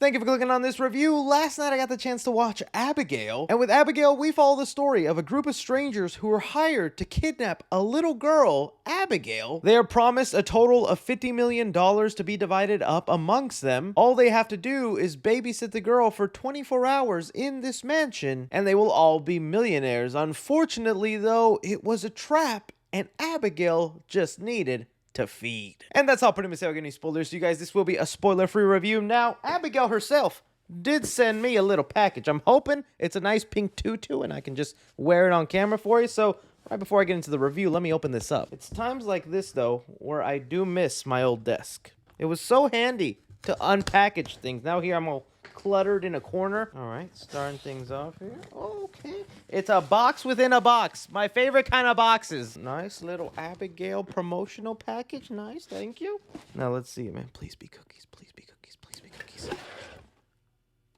Thank you for clicking on this review. Last night I got the chance to watch Abigail, and with Abigail we follow the story of a group of strangers who are hired to kidnap a little girl, Abigail. They are promised a total of $50 million to be divided up amongst them. All they have to do is babysit the girl for 24 hours in this mansion, and they will all be millionaires. Unfortunately though, it was a trap, and Abigail just needed to feed. And that's all pretty much without any spoilers. So you guys, this will be a spoiler-free review. Now, Abigail herself did send me a little package. I'm hoping it's a nice pink tutu and I can just wear it on camera for you. So right before I get into the review, let me open this up. It's times like this, though, where I do miss my old desk. It was so handy to unpackage things. Now here I'm all cluttered in a corner. All right, starting things off here. Okay. It's a box within a box. My favorite kind of boxes. Nice little Abigail promotional package. Nice, thank you. Now let's see, man. Please be cookies. Please be cookies. Please be cookies.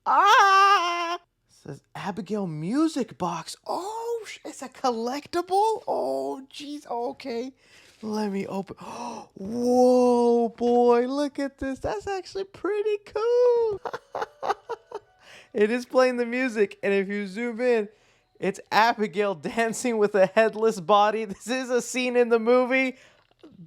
Ah! It says Abigail music box. Oh, it's a collectible? Oh, jeez. Okay. Let me open. Whoa, boy. Look at this. That's actually pretty cool. It is playing the music, and if you zoom in, it's Abigail dancing with a headless body. This is a scene in the movie.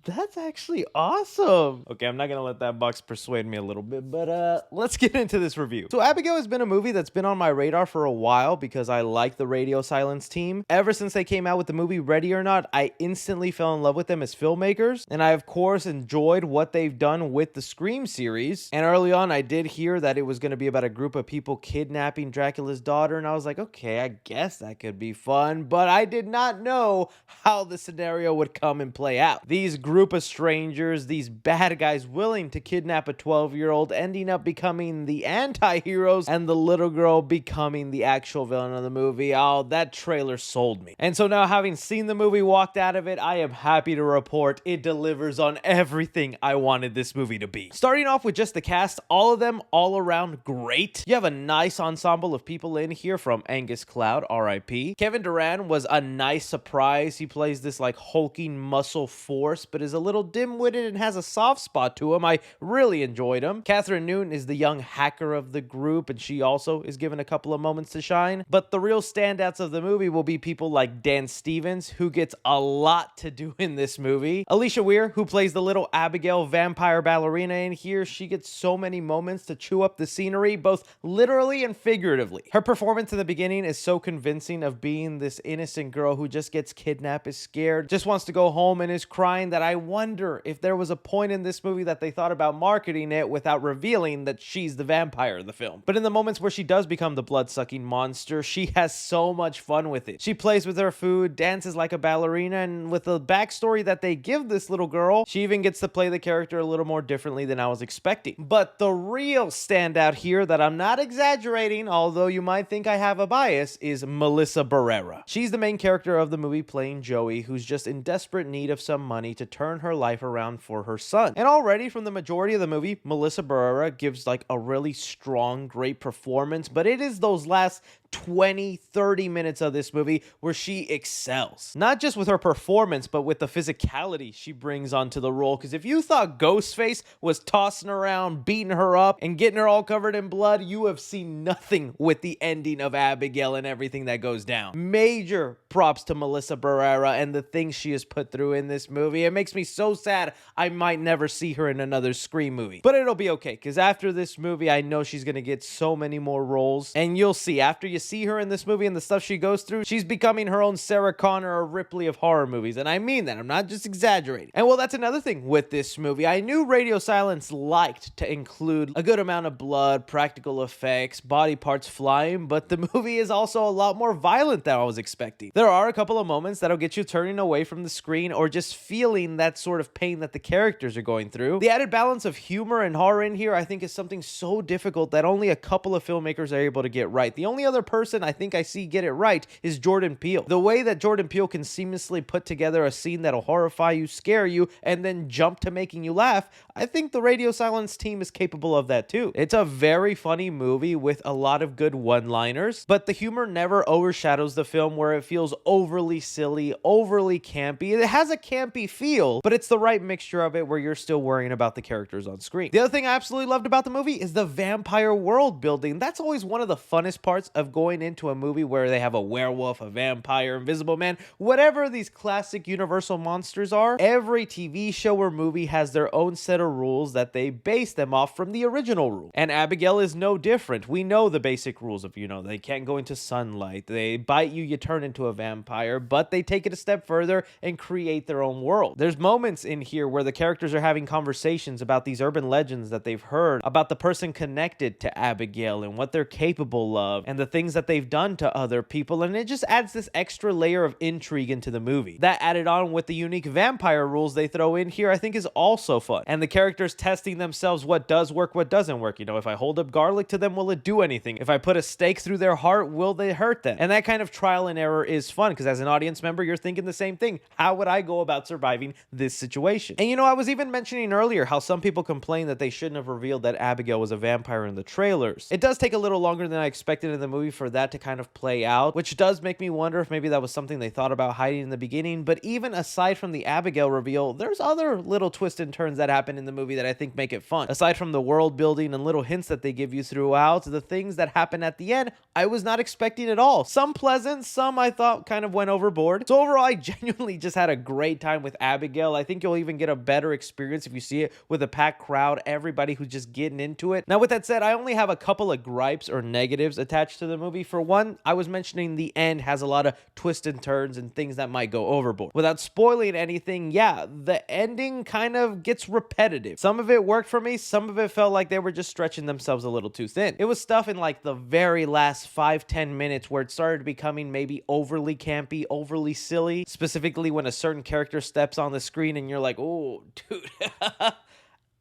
That's actually awesome. Okay, I'm not gonna let that box persuade me a little bit, but let's get into this review. So Abigail has been a movie that's been on my radar for a while because I like the Radio Silence team. Ever since they came out with the movie Ready or Not, I instantly fell in love with them as filmmakers, and I of course enjoyed what they've done with the Scream series. And early on, I did hear that it was gonna be about a group of people kidnapping Dracula's daughter, and I was like, okay, I guess that could be fun, but I did not know how the scenario would come and play out. These group of strangers, these bad guys willing to kidnap a 12-year-old, ending up becoming the anti-heroes, and the little girl becoming the actual villain of the movie. Oh, that trailer sold me. And so now, having seen the movie, walked out of it, I am happy to report it delivers on everything I wanted this movie to be. Starting off with just the cast, all of them all around great. You have a nice ensemble of people in here, from Angus Cloud, R.I.P. Kevin Durant was a nice surprise. He plays this like hulking muscle force, but is a little dim-witted and has a soft spot to him. I really enjoyed him. Catherine Newton is the young hacker of the group, and she also is given a couple of moments to shine. But the real standouts of the movie will be people like Dan Stevens, who gets a lot to do in this movie. Alicia Weir, who plays the little Abigail vampire ballerina in here, she gets so many moments to chew up the scenery, both literally and figuratively. Her performance in the beginning is so convincing of being this innocent girl who just gets kidnapped, is scared, just wants to go home, and is crying, that I wonder if there was a point in this movie that they thought about marketing it without revealing that she's the vampire of the film. But in the moments where she does become the blood-sucking monster, she has so much fun with it. She plays with her food, dances like a ballerina, and with the backstory that they give this little girl, she even gets to play the character a little more differently than I was expecting. But the real standout here, that I'm not exaggerating, although you might think I have a bias, is Melissa Barrera. She's the main character of the movie, playing Joey, who's just in desperate need of some money to turn her life around for her son. And already from the majority of the movie, Melissa Barrera gives like a really strong, great performance, but it is those last 20-30 minutes of this movie where she excels. Not just with her performance, but with the physicality she brings onto the role. Because if you thought Ghostface was tossing around, beating her up, and getting her all covered in blood, you have seen nothing with the ending of Abigail and everything that goes down. Major props to Melissa Barrera and the things she has put through in this movie. It makes me so sad I might never see her in another Scream movie. But it'll be okay, because after this movie, I know she's going to get so many more roles. And you'll see, after you see her in this movie and the stuff she goes through, she's becoming her own Sarah Connor or Ripley of horror movies. And I mean that. I'm not just exaggerating. And well, that's another thing with this movie. I knew Radio Silence liked to include a good amount of blood, practical effects, body parts flying, but the movie is also a lot more violent than I was expecting. There are a couple of moments that'll get you turning away from the screen or just feeling that sort of pain that the characters are going through. The added balance of humor and horror in here, I think, is something so difficult that only a couple of filmmakers are able to get right. The only other person I think I see get it right is Jordan Peele. The way that Jordan Peele can seamlessly put together a scene that'll horrify you, scare you, and then jump to making you laugh, I think the Radio Silence team is capable of that too. It's a very funny movie with a lot of good one-liners, but the humor never overshadows the film where it feels overly silly, overly campy. It has a campy feel, reveal, but it's the right mixture of it where you're still worrying about the characters on screen. The other thing I absolutely loved about the movie is the vampire world building. That's always one of the funnest parts of going into a movie where they have a werewolf, a vampire, invisible man, whatever these classic universal monsters are. Every TV show or movie has their own set of rules that they base them off from the original rule. And Abigail is no different. We know the basic rules of, they can't go into sunlight. They bite you, you turn into a vampire, but they take it a step further and create their own world. There's moments in here where the characters are having conversations about these urban legends that they've heard, about the person connected to Abigail and what they're capable of and the things that they've done to other people, and it just adds this extra layer of intrigue into the movie. That added on with the unique vampire rules they throw in here I think is also fun. And the characters testing themselves, what does work, what doesn't work. If I hold up garlic to them, will it do anything? If I put a stake through their heart, will they hurt them? And that kind of trial and error is fun because as an audience member, you're thinking the same thing. How would I go about surviving this situation? And I was even mentioning earlier how some people complain that they shouldn't have revealed that Abigail was a vampire in the trailers. It does take a little longer than I expected in the movie for that to kind of play out, which does make me wonder if maybe that was something they thought about hiding in the beginning. But even aside from the Abigail reveal, there's other little twists and turns that happen in the movie that I think make it fun. Aside from the world building and little hints that they give you throughout, the things that happen at the end, I was not expecting at all. Some pleasant, some I thought kind of went overboard. So overall, I genuinely just had a great time with Abigail. I think you'll even get a better experience if you see it with a packed crowd, everybody who's just getting into it. Now, with that said, I only have a couple of gripes or negatives attached to the movie. For one, I was mentioning the end has a lot of twists and turns and things that might go overboard. Without spoiling anything, yeah, the ending kind of gets repetitive. Some of it worked for me, some of it felt like they were just stretching themselves a little too thin. It was stuff in like the very last 5-10 minutes where it started becoming maybe overly campy, overly silly, specifically when a certain character steps on the screen and you're like, oh, dude.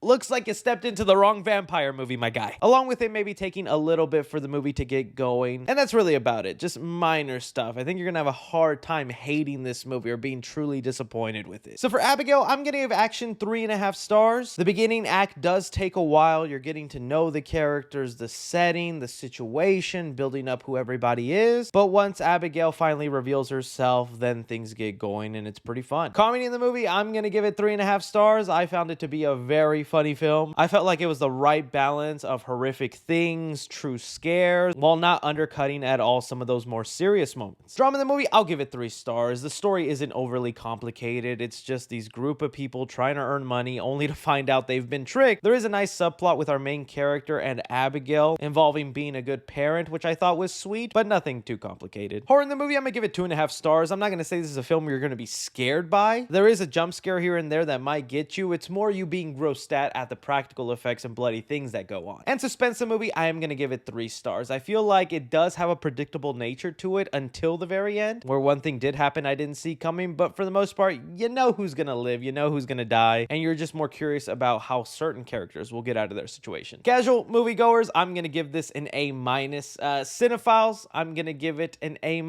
Looks like you stepped into the wrong vampire movie, my guy. Along with it maybe taking a little bit for the movie to get going. And that's really about it. Just minor stuff. I think you're gonna have a hard time hating this movie or being truly disappointed with it. So for Abigail, I'm gonna give action 3.5 stars. The beginning act does take a while. You're getting to know the characters, the setting, the situation, building up who everybody is. But once Abigail finally reveals herself, then things get going and it's pretty fun. Comedy in the movie, I'm gonna give it 3.5 stars. I found it to be a very funny film. I felt like it was the right balance of horrific things, true scares, while not undercutting at all some of those more serious moments. Drama in the movie, I'll give it 3 stars. The story isn't overly complicated. It's just these group of people trying to earn money only to find out they've been tricked. There is a nice subplot with our main character and Abigail involving being a good parent, which I thought was sweet, but nothing too complicated. Horror in the movie, I'm gonna give it 2.5 stars. I'm not gonna say this is a film where you're gonna be scared by. There is a jump scare here and there that might get you. It's more you being grossed at the practical effects and bloody things that go on. And suspense the movie, I am going to give it 3 stars. I feel like it does have a predictable nature to it until the very end, where one thing did happen I didn't see coming, but for the most part, you know who's going to live, you know who's going to die, and you're just more curious about how certain characters will get out of their situation. Casual moviegoers, I'm going to give this an A-. Cinephiles, I'm going to give it an A-.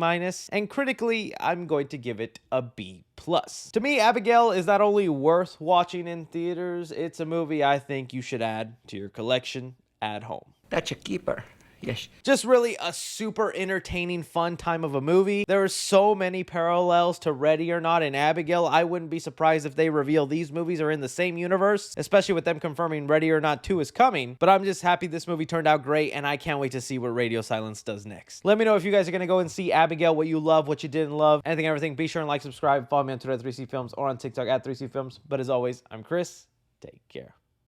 And critically, I'm going to give it a B+. To me, Abigail is not only worth watching in theaters, it's a movie I think you should add to your collection at home. That's a keeper. Yes. Just really a super entertaining, fun time of a movie. There are so many parallels to Ready or Not and Abigail. I wouldn't be surprised if they reveal these movies are in the same universe, especially with them confirming Ready or Not 2 is coming. But I'm just happy this movie turned out great, and I can't wait to see what Radio Silence does next. Let me know if you guys are going to go and see Abigail, what you love, what you didn't love, anything, everything. Be sure and like, subscribe, follow me on Twitter at 3C Films or on TikTok at 3C Films. But as always, I'm Chris. Take care.